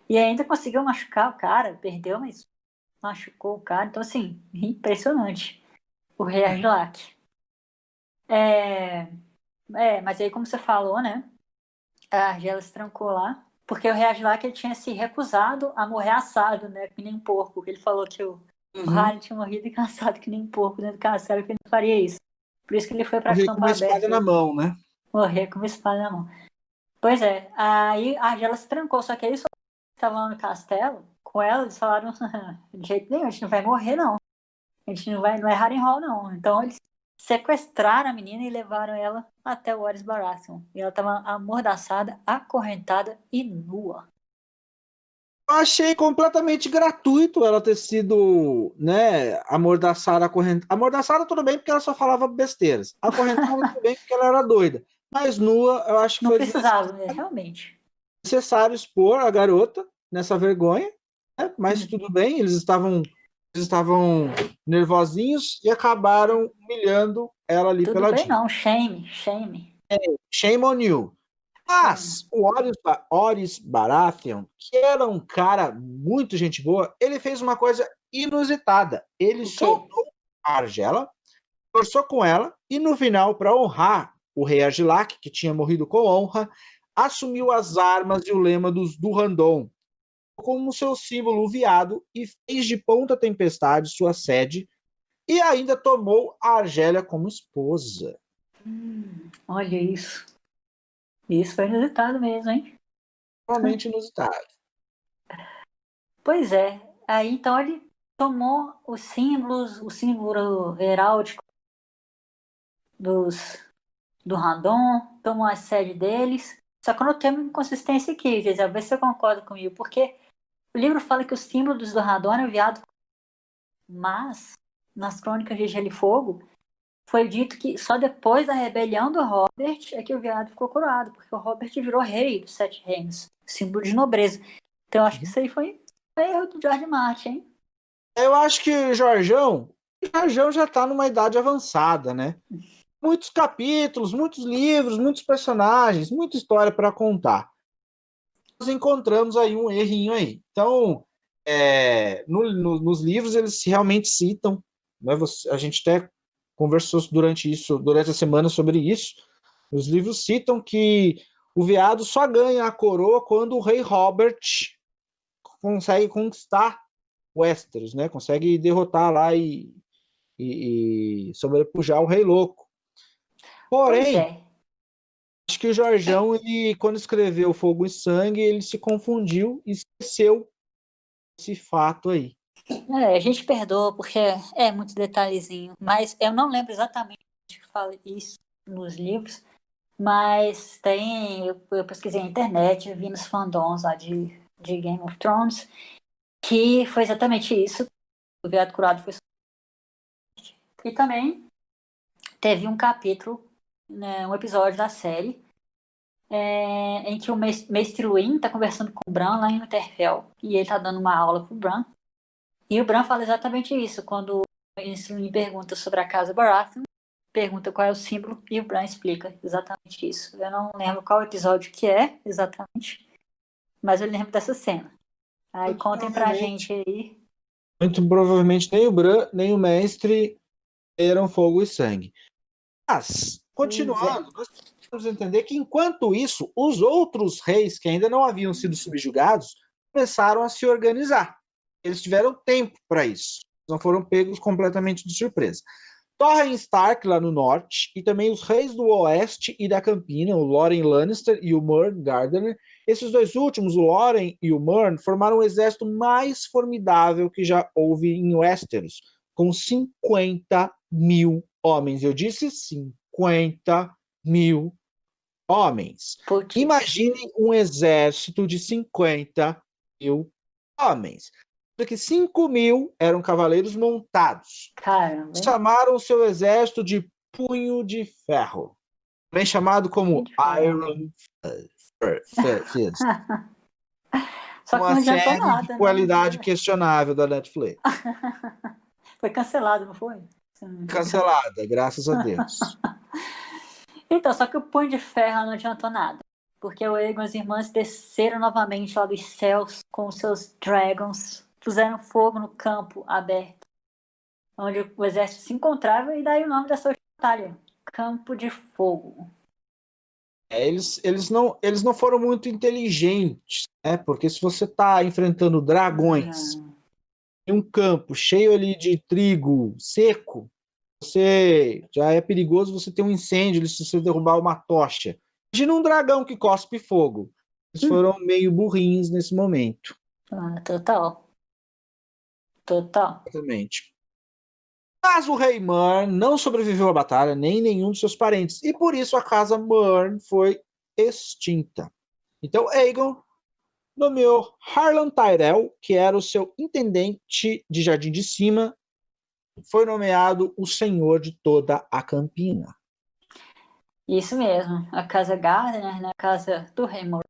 E ainda conseguiu machucar o cara, perdeu, mas machucou o cara. Então, assim, impressionante. O rei Argilac. Mas aí, como você falou, né? A Argela se trancou lá, porque o rei Argilac ele tinha se recusado a morrer assado, né? Que nem um porco. Ele falou que o Harry tinha morrido cansado que nem um porco dentro do castelo, que ele não faria isso. Por isso que ele foi para Morri com campo uma espada na aberto, mão, né? morrer com uma espada na mão. Pois é, aí a Argela se trancou, só que aí só estavam lá no castelo, com ela, eles falaram, de jeito nenhum, a gente não vai morrer, não. A gente não é Harrenhal, não. Então eles sequestraram a menina e levaram ela até o Horus Baratheon. E ela estava amordaçada, acorrentada e nua. Eu achei completamente gratuito ela ter sido, né, amordaçada, acorrentada. Amordaçada tudo bem porque ela só falava besteiras. Acorrentada tudo bem porque ela era doida. Mas nua, eu acho que Não foi precisava, desnecessário. né? Realmente. necessário expor a garota nessa vergonha, né? Mas tudo bem, eles estavam nervosinhos e acabaram humilhando ela ali Tudo bem, peladinho. não. Shame, shame, Shame on you. shame. Mas o Horus Baratheon, que era um cara muito gente boa, ele fez uma coisa inusitada. Ele O quê? soltou a Argela, conversou com ela e no final, para honrar o rei Argilac, que tinha morrido com honra, assumiu as armas e o lema dos Durrandon como seu símbolo o veado e fez de Ponta Tempestade sua sede e ainda tomou a Argélia como esposa. Olha isso. Isso foi inusitado mesmo, hein? Realmente inusitado. Pois é. Aí então ele tomou os símbolos, o símbolo heráldico dos, do Randon, tomou a sede deles. Só que eu não tenho inconsistência aqui, Gisele. Vê se você concorda comigo. Porque o livro fala que os símbolos do Randon é enviado, mas nas Crônicas de Gelo e Fogo foi dito que só depois da rebelião do Robert é que o veado ficou coroado, porque o Robert virou rei dos Sete Reinos, símbolo de nobreza. Então eu acho que isso aí foi um erro do George Martin, hein? Eu acho que o Jorjão já está numa idade avançada, né? Muitos capítulos, muitos livros, muitos personagens, muita história para contar. Nós encontramos aí um errinho aí. Então, nos livros eles realmente citam, né? A gente até conversou durante a semana sobre isso. Os livros citam que o veado só ganha a coroa quando o rei Robert consegue conquistar Westeros, né? Consegue derrotar lá e sobrepujar o Rei Louco. Pois Porém, é. acho que o Jorjão, ele, quando escreveu Fogo e Sangue, ele se confundiu e esqueceu esse fato aí. A gente perdoa porque é muito detalhezinho, mas eu não lembro exatamente o que fala isso nos livros, mas eu pesquisei na internet, eu vi nos fandoms lá de Game of Thrones, que foi exatamente isso, o veado curado foi. E também teve um capítulo, né, um episódio da série, em que o Mestre Luin tá conversando com o Bran lá em Winterfell, e ele tá dando uma aula pro Bran, e o Bran fala exatamente isso, quando o Mestre Luin pergunta sobre a casa Baratheon, pergunta qual é o símbolo, e o Bran explica exatamente isso. Eu não lembro qual episódio que é, exatamente, mas eu lembro dessa cena. Aí Muito contem pra provavelmente, gente aí. muito provavelmente nem o Bran, nem o Mestre eram Fogo e Sangue. Mas, Pois é. continuando, nós precisamos entender que, enquanto isso, os outros reis que ainda não haviam sido subjugados começaram a se organizar. Eles tiveram tempo para isso. Não foram pegos completamente de surpresa. Torren Stark, lá no norte, e também os reis do oeste e da Campina, o Loren Lannister e o Mern Gardener. Esses dois últimos, o Loren e o Mern, formaram o exército mais formidável que já houve em Westeros, com 50 mil homens. Eu disse 50 mil homens. Putz, Imaginem um exército de 50 mil homens. Porque 5 mil eram cavaleiros montados. caramba, hein? Chamaram o seu exército de Punho de Ferro, também chamado Punho como de ferro. Iron Fist, Só que uma não adiantou série de nada, né? qualidade questionável da Netflix. Foi cancelado, não foi? Se não me engano. Cancelada, graças a Deus. Então, só que o Punho de Ferro não adiantou nada. Porque o Aegon e as irmãs desceram novamente lá dos céus com os seus dragons, puseram fogo no campo aberto, onde o exército se encontrava, e daí o nome da sua batalha, Campo de Fogo. Eles não foram muito inteligentes, né? Porque se você está enfrentando dragões Não. em um campo cheio ali de trigo seco, você já é perigoso você ter um incêndio se você derrubar uma tocha. Imagina um dragão que cospe fogo. Eles foram meio burrinhos nesse momento. Total. Total. Exatamente. Mas o rei Mern não sobreviveu à batalha, nem nenhum de seus parentes, e por isso a casa Mern foi extinta. Então Aegon nomeou Harlan Tyrell, que era o seu intendente de Jardim de Cima, foi nomeado o senhor de toda a Campina. Isso mesmo. A casa Gardner, né? A casa do rei Mor.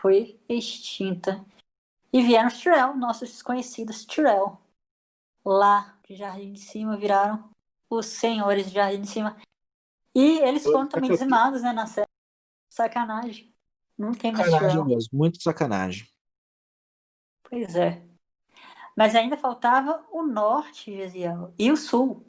foi extinta. E vieram os Tyrell, nossos desconhecidos Tyrell. Lá de Jardim de Cima viraram os senhores de Jardim de Cima. E eles foram também dizimados, né, na série. Sacanagem. Não tem mais Sacanagem Tyrell. mesmo, muito sacanagem. Pois é. Mas ainda faltava o norte, Gesiel, e o sul.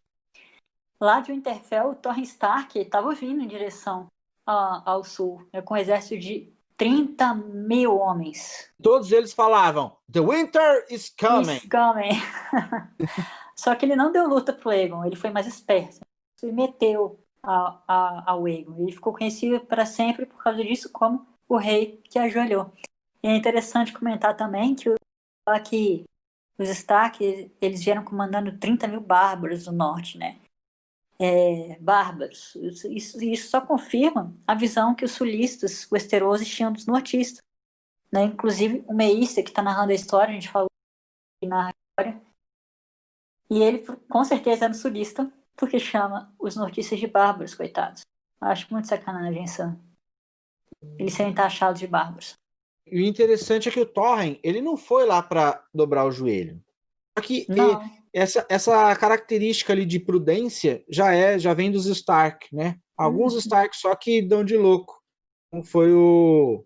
Lá de Winterfell, o Torrhen Stark estava vindo em direção ao sul, né, com um exército de 30 mil homens. Todos eles falavam, The winter is coming. It's coming. Só que ele não deu luta pro Aegon, ele foi mais esperto. Ele meteu ao Aegon. Ele ficou conhecido para sempre por causa disso como o rei que ajoelhou. E é interessante comentar também que os Stark, eles vieram comandando 30 mil bárbaros do norte, né? Bárbaros. Isso só confirma a visão que os sulistas westerosos tinham dos nortistas. Né? Inclusive, o Meissa, que está narrando a história, a gente falou que narra a história, e ele, com certeza, era sulista, porque chama os nortistas de bárbaros, coitados. Eu acho muito sacanagem isso. Eles serem taxados de bárbaros. E o interessante é que o Torrhen, ele não foi lá para dobrar o joelho. Só que essa característica ali de prudência já vem dos Stark, né? Alguns Stark só que dão de louco. Como foi o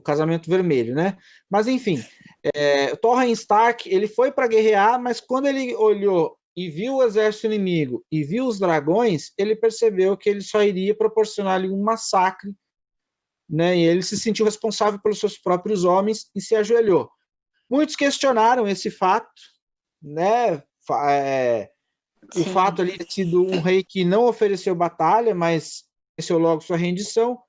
Casamento Vermelho, né? Mas enfim, o Torrhen Stark, ele foi para guerrear, mas quando ele olhou e viu o exército inimigo e viu os dragões, ele percebeu que ele só iria proporcionar ali um massacre, né? E ele se sentiu responsável pelos seus próprios homens e se ajoelhou. Muitos questionaram esse fato, né? O fato ali de sido um rei que não ofereceu batalha, mas ofereceu logo sua rendição,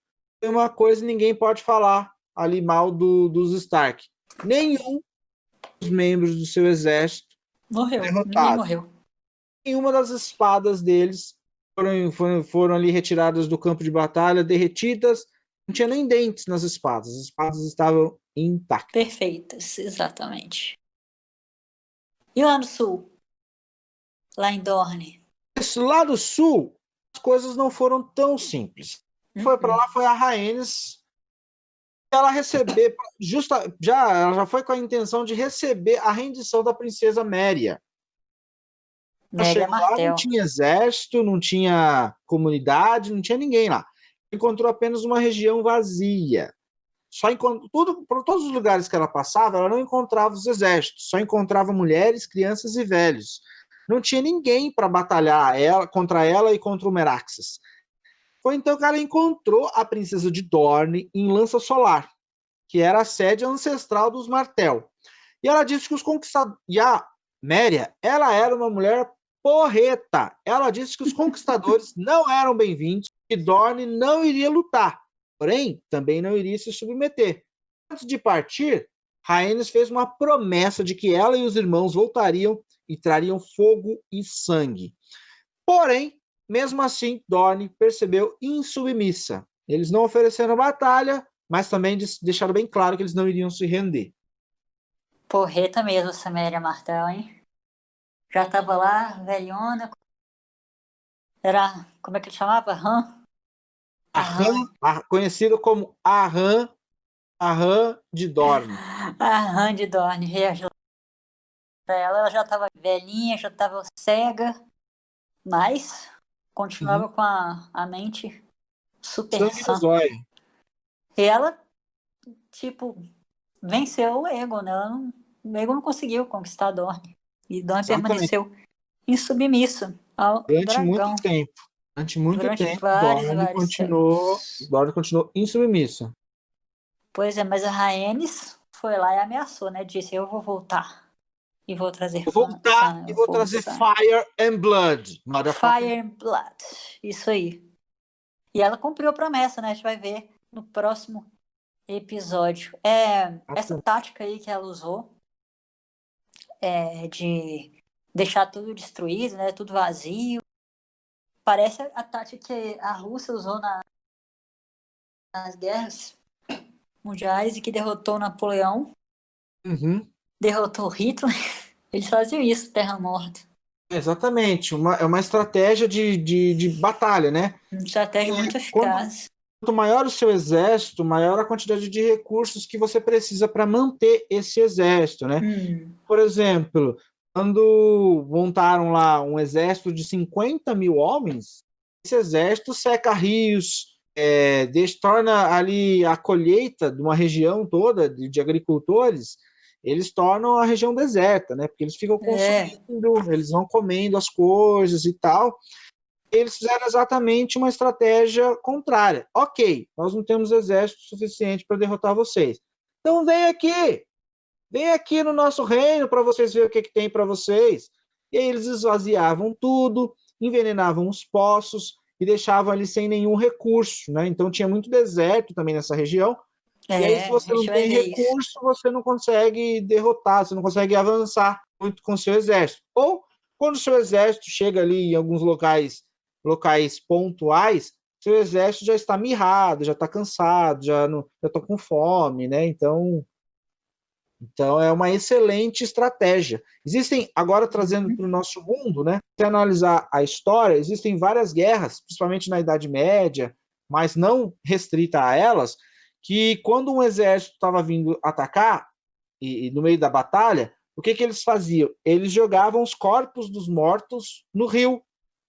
é uma coisa que ninguém pode falar ali mal dos Stark. Nenhum dos membros do seu exército morreu. derrotado. Ninguém morreu. Nenhuma das espadas deles foram ali retiradas do campo de batalha, derretidas. Não tinha nem dentes nas espadas. As espadas estavam intactas. Perfeitas, exatamente. E lá no sul? Lá em Dorne? Lá do sul, as coisas não foram tão simples. Foi para lá, foi a Rhaenys. Ela ela já foi com a intenção de receber a rendição da princesa Méria. Ela chegou lá, não tinha exército, não tinha comunidade, não tinha ninguém lá. Encontrou apenas uma região vazia. Por todos os lugares que ela passava, ela não encontrava os exércitos, só encontrava mulheres, crianças e velhos. Não tinha ninguém para batalhar contra ela e contra o Meraxes. Foi então que ela encontrou a princesa de Dorne em Lança Solar, que era a sede ancestral dos Martell. E ela disse que os conquistadores... E a Méria, ela era uma mulher porreta. Ela disse que os conquistadores não eram bem-vindos e Dorne não iria lutar. Porém, também não iria se submeter. Antes de partir, Rhaenys fez uma promessa de que ela e os irmãos voltariam e trariam fogo e sangue. Porém, mesmo assim, Dorne percebeu insubmissa. Eles não ofereceram batalha, mas também deixaram bem claro que eles não iriam se render. Porreta mesmo essa Méria Martell, hein? Já tava lá, velhona. Era, como é que ele chamava? Conhecido como Ahram de Dorne. Ahram de Dorne, reagiu. Ela já tava velhinha, já tava cega, mas continuava com a mente super sã. E ela, tipo, venceu o Aegon, né? O Aegon não conseguiu conquistar a Dorne. E Dorne permaneceu insubmissa ao dragão. Durante muito tempo, vários Dorne continuou insubmissa. Pois é, mas a Rhaenys foi lá e ameaçou, né? Disse, eu vou voltar. E vou trazer Fire and Blood. Fire and Blood. Isso aí. E ela cumpriu a promessa, né? A gente vai ver no próximo episódio. Essa tática aí que ela usou de deixar tudo destruído, né? Tudo vazio. Parece a tática que a Rússia usou nas guerras mundiais e que derrotou Napoleão. Derrotou Hitler. Eles faziam isso, Terra Morta. Exatamente. É uma estratégia de batalha, né? Uma estratégia muito eficaz. quanto maior o seu exército, maior a quantidade de recursos que você precisa para manter esse exército, né? Por exemplo, quando montaram lá um exército de 50 mil homens, esse exército seca rios, torna ali a colheita de uma região toda de agricultores, eles tornam a região deserta, né? Porque eles ficam consumindo, eles vão comendo as coisas e tal. Eles fizeram exatamente uma estratégia contrária. Ok, nós não temos exército suficiente para derrotar vocês. Então vem aqui no nosso reino para vocês verem o que tem para vocês. E aí eles esvaziavam tudo, envenenavam os poços e deixavam ali sem nenhum recurso, né? Então tinha muito deserto também nessa região. E aí, se A você gente não vai tem ver isso. recurso, você não consegue derrotar, você não consegue avançar muito com o seu exército. Ou quando o seu exército chega ali em alguns locais pontuais, seu exército já está mirrado, já está cansado, já está com fome, né? Então é uma excelente estratégia. Existem, agora trazendo para o nosso mundo, né? Se analisar a história, existem várias guerras, principalmente na Idade Média, mas não restrita a elas, que quando um exército estava vindo atacar, e no meio da batalha, o que eles faziam? Eles jogavam os corpos dos mortos no rio,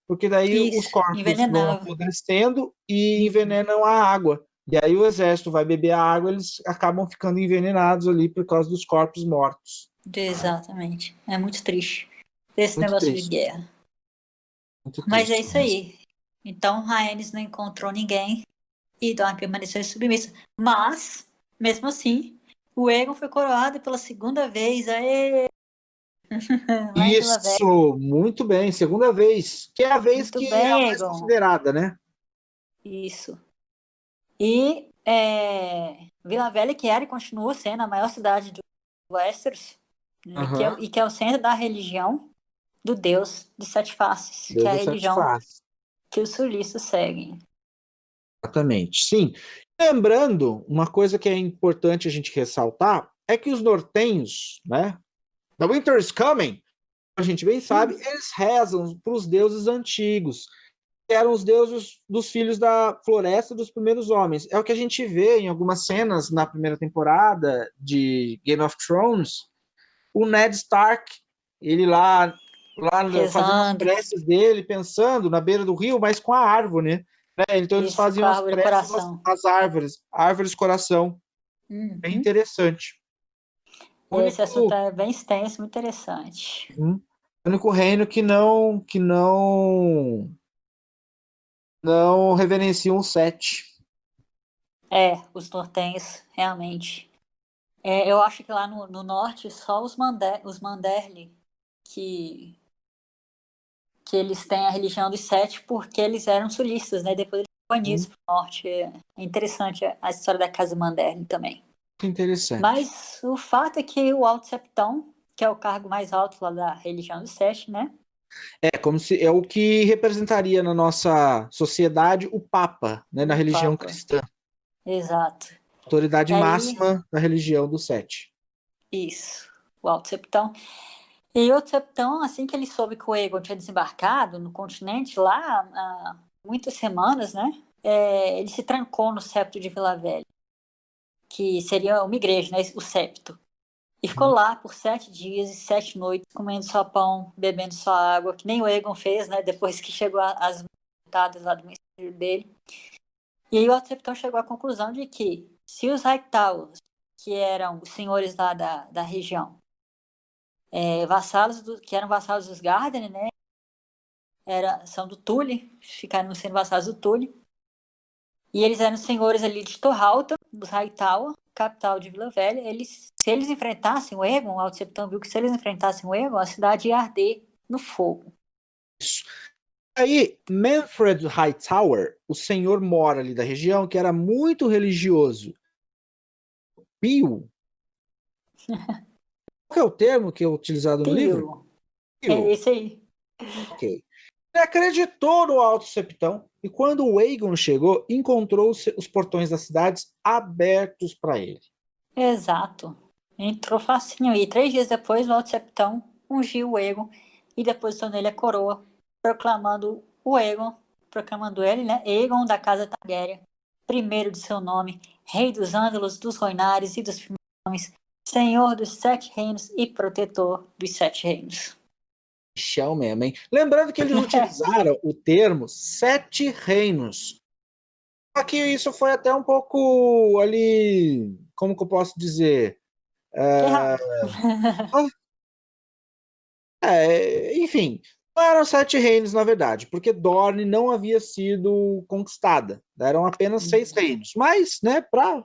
porque daí os Isso, corpos vão envenenava. apodrecendo e envenenam a água. E aí o exército vai beber a água, eles acabam ficando envenenados ali por causa dos corpos mortos. Exatamente. É muito triste esse Muito negócio de triste, guerra. muito Mas é triste isso mesmo. aí. Então Rhaenys não encontrou ninguém e Dorne permaneceu submissa. Mas, mesmo assim, o Aegon foi coroado pela segunda vez. Aê! Lá em Vila Velha. Isso, muito bem, segunda vez, que é a vez Muito que é a bem, mais Aegon. considerada, né? Isso. E Vila Velha, que era e continua sendo a maior cidade do Westeros, né, Aham. e que é o centro da religião do Deus de Sete Faces, que Deus é a das sete religião faces. que os sulistas seguem. Exatamente, sim. Lembrando, uma coisa que é importante a gente ressaltar é que os nortenhos, né? The Winter is Coming, a gente bem sabe, eles rezam para os deuses antigos, que eram os deuses dos filhos da floresta dos primeiros homens. É o que a gente vê em algumas cenas na primeira temporada de Game of Thrones, o Ned Stark, ele lá fazendo as Rezando, preces dele, pensando na beira do rio, mas com a árvore, né? Então eles isso, com faziam a as árvore preces coração. às árvores coração. Bem Uhum. interessante. O Esse assunto único, é bem extenso, muito interessante. o único reino que não reverencia um sete. Os nortenhos, realmente. Eu acho que lá no norte, só os Manderly que, que eles têm a religião dos sete porque eles eram sulistas, né? Depois eles foram banidos para o norte. É interessante a história da casa Manderly também. Que interessante. Mas o fato é que o alto septão, que é o cargo mais alto lá da religião dos sete, né? É como se é o que representaria na nossa sociedade o Papa, né, na O religião Papa. cristã, Exato. autoridade E aí, máxima da religião dos sete. isso, o alto septão. E o septão, assim que ele soube que o Aegon tinha desembarcado no continente lá há muitas semanas, né? Ele se trancou no septo de Vila Velha, que seria uma igreja, né? O septo. E ficou lá por 7 dias e 7 noites, comendo só pão, bebendo só água, que nem o Aegon fez, né? Depois que chegou as montadas lá do ministério dele. E aí o Alto Septão chegou à conclusão de que se os Hightower, que eram os senhores lá da região, que eram vassalos dos Garden, né? São do Tully, ficaram sendo vassalos do Tully. E eles eram senhores ali de Torralta, dos Hightower, capital de Vila Velha. Se eles enfrentassem o Aegon, o Alto Septão viu que se eles enfrentassem o Aegon, a cidade ia arder no fogo. Isso. Aí, Manfred Hightower, o senhor mora ali da região, que era muito religioso. Pio? Qual é o termo que é utilizado no livro? Pio. É Pio. esse aí. Ok. Ele acreditou no Alto Septão e quando o Aegon chegou, encontrou os portões das cidades abertos para ele. Exato. Entrou facinho. E 3 dias depois, o Alto Septão ungiu o Aegon e depositou nele a coroa, proclamando ele, né? Aegon da casa Targaryen, primeiro de seu nome, rei dos Ândalos, dos Roinares e dos Firmões, senhor dos 7 reinos e protetor dos 7 reinos. Michel mesmo, hein? Lembrando que eles utilizaram o termo 7 reinos. Aqui isso foi até um pouco ali, como que eu posso dizer? Errado. Enfim, não eram 7 reinos, na verdade, porque Dorne não havia sido conquistada. Eram apenas 6 reinos. Mas, né, para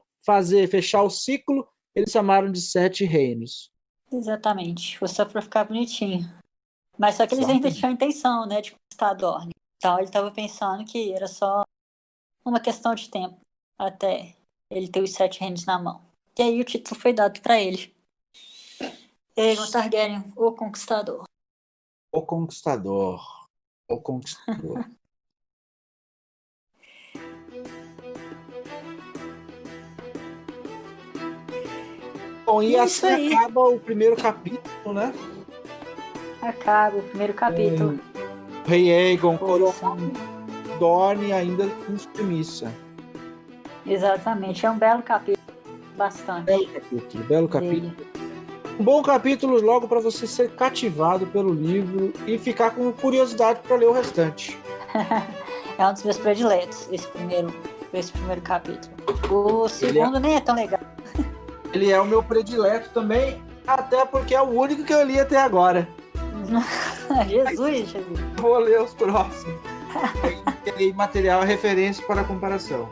fechar o ciclo, eles chamaram de 7 reinos. Exatamente. Foi só para ficar bonitinho. Mas só que eles ainda tinham a intenção, né, de conquistar Dorne. Então ele estava pensando que era só uma questão de tempo até ele ter os 7 reinos na mão. E aí o título foi dado para ele. Aegon Targaryen, o Conquistador. O Conquistador. O Conquistador. Bom, e assim acaba o primeiro capítulo, né? Acaba o primeiro capítulo. O rei Aegon coroado, Dorne ainda em submissa. Exatamente, é um belo capítulo. Bastante. Belo capítulo. Um bom capítulo logo para você ser cativado pelo livro e ficar com curiosidade para ler o restante. É um dos meus prediletos, esse primeiro capítulo. O segundo nem é tão legal. Ele é o meu predileto também, até porque é o único que eu li até agora. Jesus. Vou ler os próximos. Tem material referência para comparação.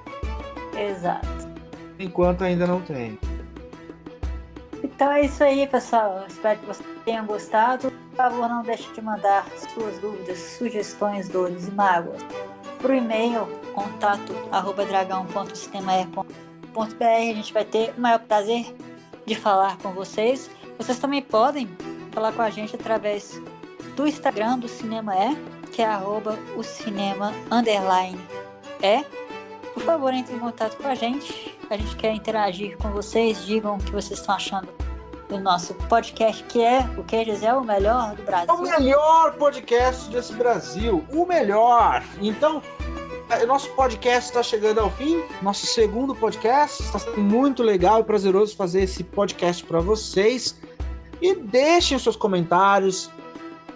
Exato. Enquanto ainda não tem. Então é isso aí, pessoal. Espero que vocês tenham gostado. Por favor, não deixe de mandar suas dúvidas, sugestões, dores e mágoas para o e-mail contato@dragão.cinemae.br. A gente vai ter o maior prazer de falar com vocês. Vocês também podem falar com a gente através do Instagram do Cinema que é @ocinema_é. Por favor, entre em contato com a gente. A gente quer interagir com vocês. Digam o que vocês estão achando do nosso podcast, que é o que dizer o melhor do Brasil. O melhor podcast desse Brasil. O melhor. Então, nosso podcast está chegando ao fim. Nosso segundo podcast. Está sendo muito legal e prazeroso fazer esse podcast para vocês. E deixem seus comentários.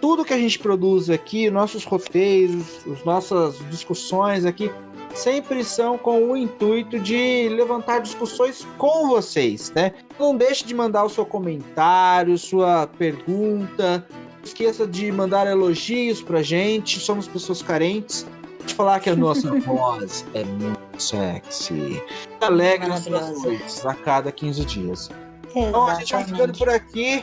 Tudo que a gente produz aqui, nossos roteiros, as nossas discussões aqui, sempre são com o intuito de levantar discussões com vocês, né? Não deixe de mandar o seu comentário, sua pergunta. Não esqueça de mandar elogios pra gente. Somos pessoas carentes. De falar que a nossa voz é muito sexy. Alegre os seus a cada 15 dias. Exatamente. Então a gente vai ficando por aqui.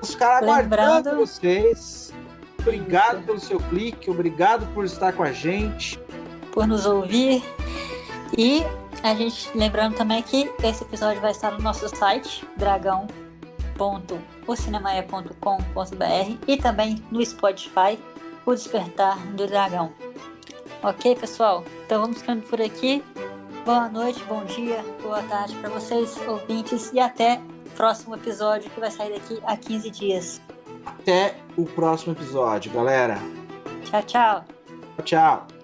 Os caras aguardando vocês. Obrigado pelo seu clique. Obrigado por estar com a gente. Por nos ouvir. E a gente lembrando também que esse episódio vai estar no nosso site dragão.ocinemaia.com.br e também no Spotify, O Despertar do Dragão. Ok, pessoal? Então vamos ficando por aqui. Boa noite, bom dia, boa tarde para vocês, ouvintes, e até o próximo episódio que vai sair daqui a 15 dias. Até o próximo episódio, galera. Tchau, tchau. Tchau.